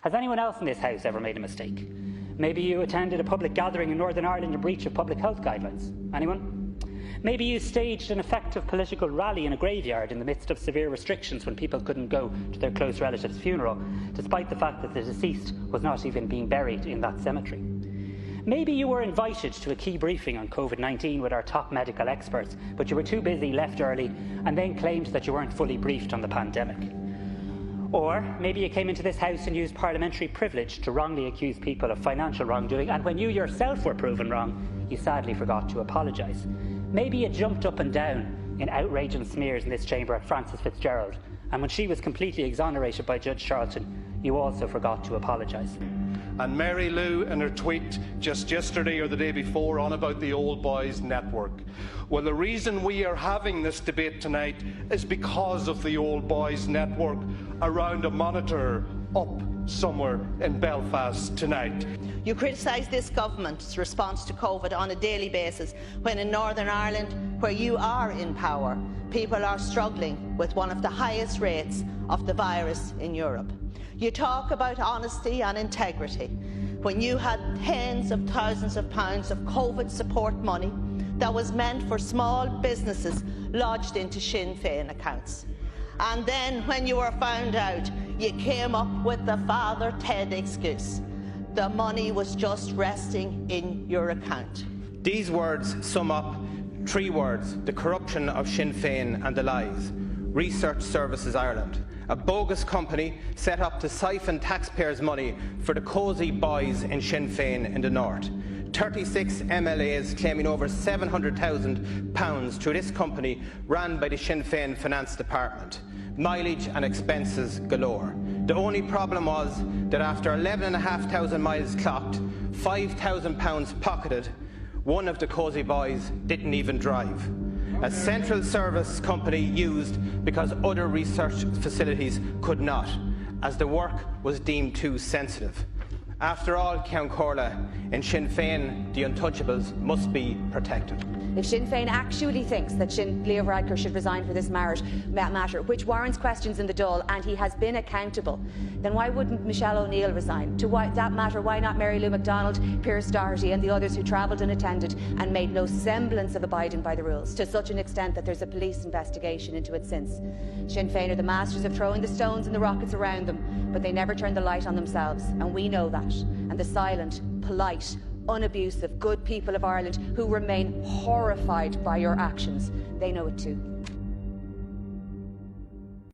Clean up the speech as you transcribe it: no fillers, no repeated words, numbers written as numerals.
Has anyone else in this House ever made a mistake? Maybe you attended a public gathering in Northern Ireland in breach of public health guidelines. Anyone? Maybe you staged an effective political rally in a graveyard in the midst of severe restrictions when people couldn't go to their close relative's funeral, despite the fact that the deceased was not even being buried in that cemetery. Maybe you were invited to a key briefing on COVID-19 with our top medical experts, but you were too busy, left early, and then claimed that you weren't fully briefed on the pandemic. Or maybe you came into this House and used parliamentary privilege to wrongly accuse people of financial wrongdoing, and when you yourself were proven wrong, you sadly forgot to apologise. Maybe you jumped up and down in outrage and smears in this chamber at Frances Fitzgerald, and when she was completely exonerated by Judge Charlton, you also forgot to apologise. And Mary Lou, in her tweet just yesterday or the day before, on about the Old Boys Network. Well, the reason we are having this debate tonight is because of the Old Boys Network around a monitor up somewhere in Belfast tonight. You criticise this government's response to COVID on a daily basis, when in Northern Ireland, where you are in power, people are struggling with one of the highest rates of the virus in Europe. You talk about honesty and integrity when you had tens of thousands of pounds of COVID support money that was meant for small businesses lodged into Sinn Fein accounts. And then when you were found out, you came up with the Father Ted excuse. The money was just resting in your account. These words sum up three words: the corruption of Sinn Féin and the lies. Research Services Ireland, a bogus company set up to siphon taxpayers' money for the cosy boys in Sinn Féin in the north. 36 MLAs claiming over £700,000 through this company ran by the Sinn Féin Finance Department. Mileage and expenses galore. The only problem was that after 11,500 miles clocked, £5,000 pocketed, one of the cosy boys didn't even drive. A central service company used because other research facilities could not, as the work was deemed too sensitive. After all, Count Corla, in Sinn Féin, the untouchables must be protected. If Sinn Féin actually thinks that Leo Varadkar should resign for this matter, which warrants questions in the Dáil, and he has been accountable, then why wouldn't Michelle O'Neill resign? To that matter, why not Mary Lou McDonald, Pearse Doherty and the others who travelled and attended and made no semblance of abiding by the rules, to such an extent that there's a police investigation into it since? Sinn Féin are the masters of throwing the stones and the rockets around them, but they never turn the light on themselves, and we know that. And the silent, polite, unabusive, good people of Ireland who remain horrified by your actions, they know it too.